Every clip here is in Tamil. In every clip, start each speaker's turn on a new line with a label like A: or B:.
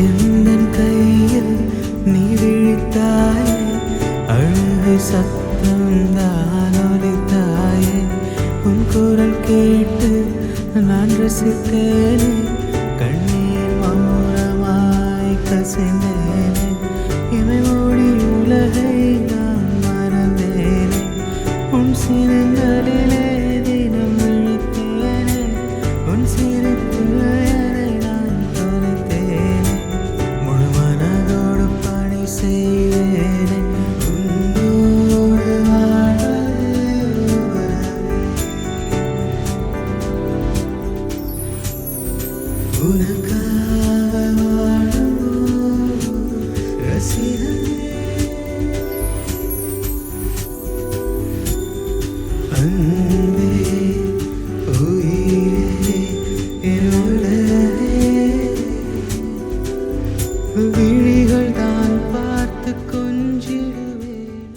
A: எந்தன் கையில் நீ விழித்தாயே அழுகை சத்தம்தான் ஒலித்தாயே உன் குரல் கேட்டு நான் ரசித்தேனே கண்ணீர் மௌனமாய் கசிந்தேனே இமை மூடி உலகை நான் மறந்தேனே உன் சினங்களிலே தினம் விழித்தேனே உன் சிரிப்புகளை நான் தொலைத்தேனே முழு மனதோடு பணி செய்வேனே உன்னோடு உனக்காக வாழும் ரசிகனே அன்பே உயிரே என் உலகே விழிகள் தான் பார்த்து கொஞ்சிடுவேன்.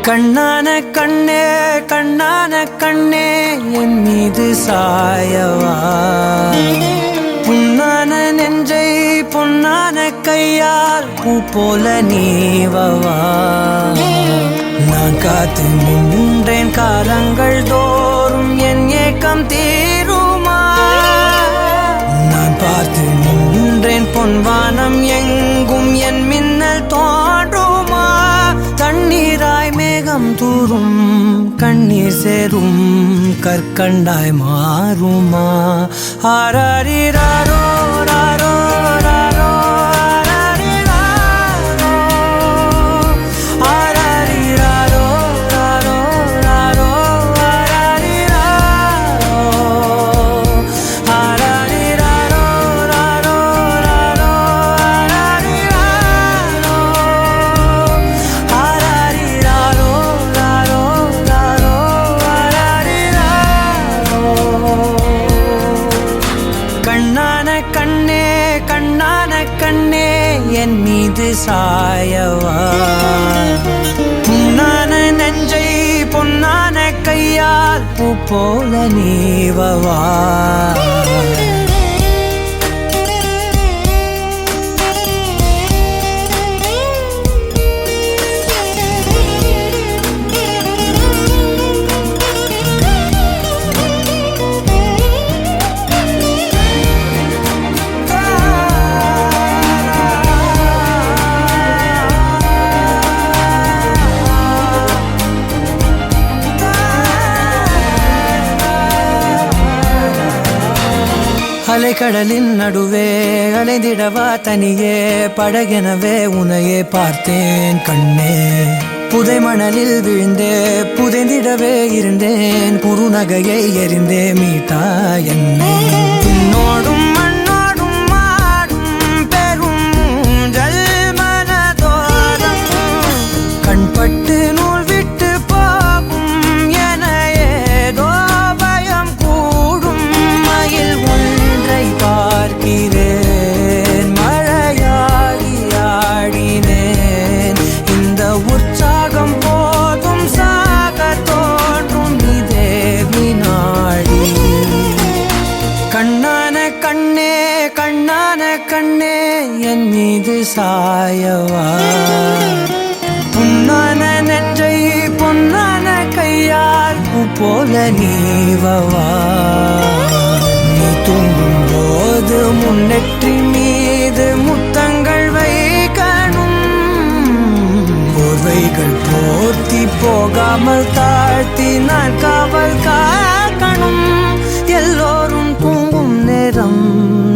A: கண்ணான கண்ணே கண்ணான கண்ணே என் மீது சாயவா புண்ணான நெஞ்சை பொன்னான கையால் பூ போல நீவவா நான் காத்து நின்றேன் காலங்கள் தோறும் என் ஏக்கம் தீருமா நான் பார்த்து நின்றேன் பொன்வானம் எங்கும் என் மின்னல் தோன்றுமா தண்ணீராய் மேகம் தூரும் கண்ணீர் சேரும் கற்கண்டாய் மாறுமா ஆராரிராரோ ராரோ ராரோ ஆராரிராரோ ராரோ ராரோ ஆராரிராரோ ராரோ ராரோ என் மீது சாயவா புண்ணான நெஞ்சை பொன்னான கையால் பூ போல நீவவா அலைக்கடலின் நடுவே அலைந்திடவா தனியே படகெனவே உனையே பார்த்தேன் கண்ணே புதை மணலில் விழுந்தே புதைந்திடவே இருந்தேன் குறுநகையை எறிந்தே மீட்டா என்னை உன்னோடும் மண்ணோடும் மாடும் பெரும் ஊஞ்சல் மனதோரம் கண்பட்டு நூல் விட்டு போகும் என ஏதோ பயம் கூடும் மயில் பார்க்கிறேன் மழையாகி ஆடினேன் இந்த உற்சாகம் போதும் சாக தோன்றும் இதே வினாடி கண்ணான கண்ணே கண்ணான கண்ணே என் மீது சாயவா புண்ணான நெஞ்சை பொன்னான கையால் பூ போல நீவவா தூங்கும் போது முன்னெற்றி மீது முத்தங்கள் வைக்கணும் போர்வைகள் போர்த்தி போகாமல் தாழ்த்தி நான் காவல் காக்கணும் எல்லோரும் தூங்கும் நேரம்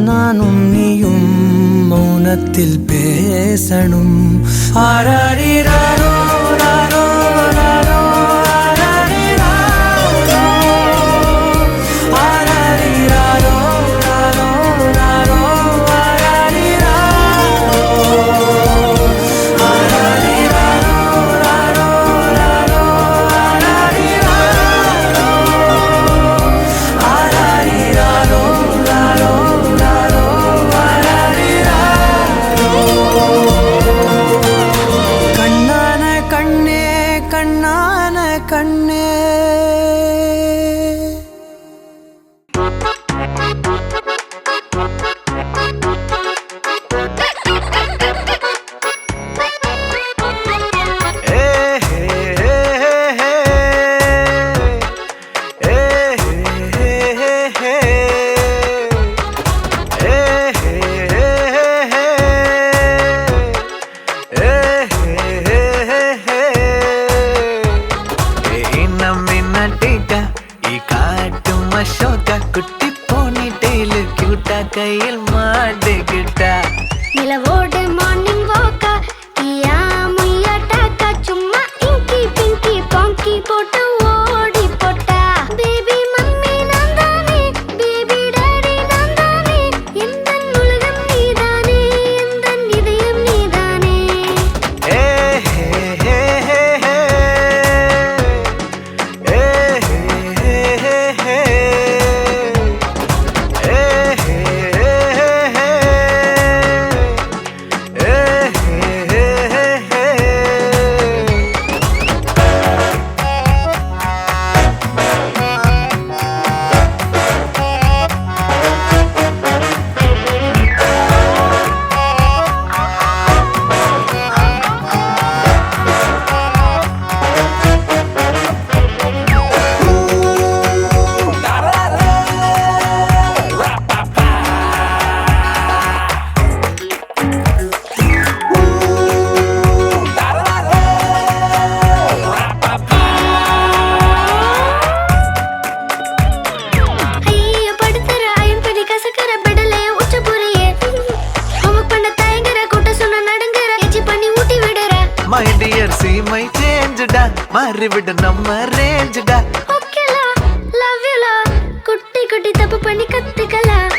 A: நானும் நீயும் மௌனத்தில் பேசணும் ஆராரிராரோ ராரோ ராரோ ஆராரிராரோ
B: மை டியர் சி மை சேஞ்சுடா மாறிவிடு நம்ம ரேஞ்சுடா
C: ஓகேலா லவ் யூலா குட்டி குட்டி தப்பு பண்ணி கத்துக்கலாம்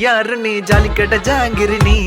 B: யாரு நீ ஜாலிக்கட்ட ஜாங்கிரி நீ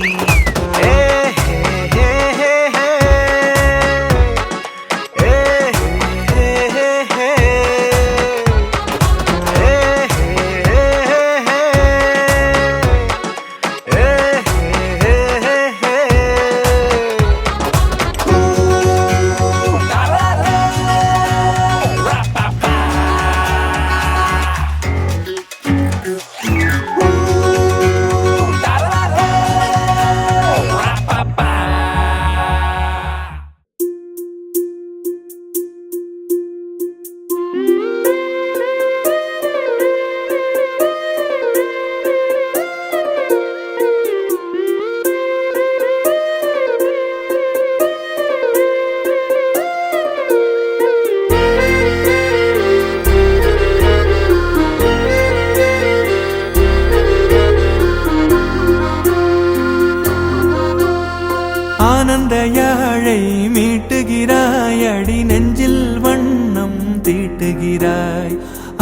A: ஆனந்த யாழை மீட்டுகிறாய் அடி நெஞ்சில் வண்ணம் தீட்டுகிறாய்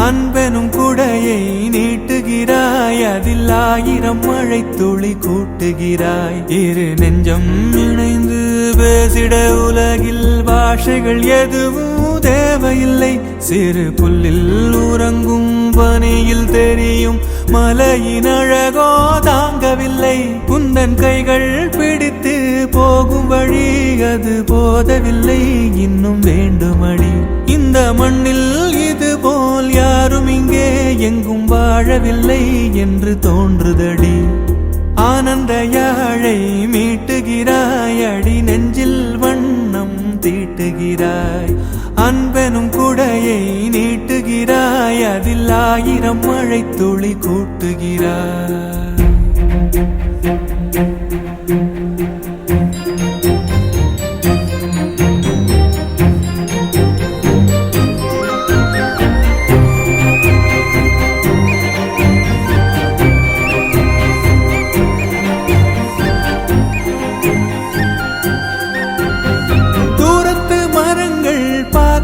A: அன்பெனும் குடையை நீட்டுகிறாய் அதில் 1000 மழை துளி கூட்டுகிறாய் இரு நெஞ்சம் இணைந்து பேசிட உலகில் பாஷைகள் எதுவும் தேவையில்லை சிறு புல்லில் உறங்கும் பனியில் தெரியும் மலையின் அழகோ தாங்கவில்லை குந்தன் கைகள் பிடித்து போகும் வழி அது போதவில்லை இன்னும் வேண்டுமடி இந்த மண்ணில் இது போல் யாரும் இங்கே எங்கும் வாழவில்லை என்று தோன்றுதடி ஆனந்த யாழை மீட்டுகிறாய் அடி நெஞ்சில் வண்ணம் தீட்டுகிறாய் அன்பெனும் குடையை நீட்டுகிறாய் அதில் 1000 மழை துளி கூட்டுகிறாய்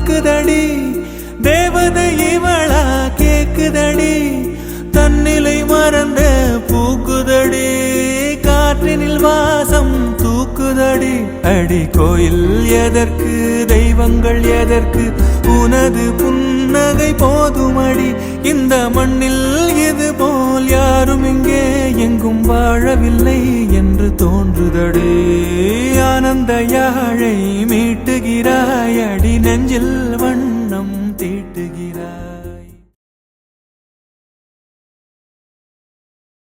A: கேக்குதடி தேவதை இவளா கேக்குதடி தன்னிலை மறந்த பூக்குதடி காற்றினில் வாசம் தூக்குதடி அடி கோயில் எதற்கு தெய்வங்கள் எதற்கு உனது புன்னகை போதுமடி இந்த மண்ணில் இது போல் யாரும் இங்கே எங்கும் வாழவில்லை என்று தோன்றுதடி ஆனந்த யாழை மீட்டுகிறாய் அடி நெஞ்சில்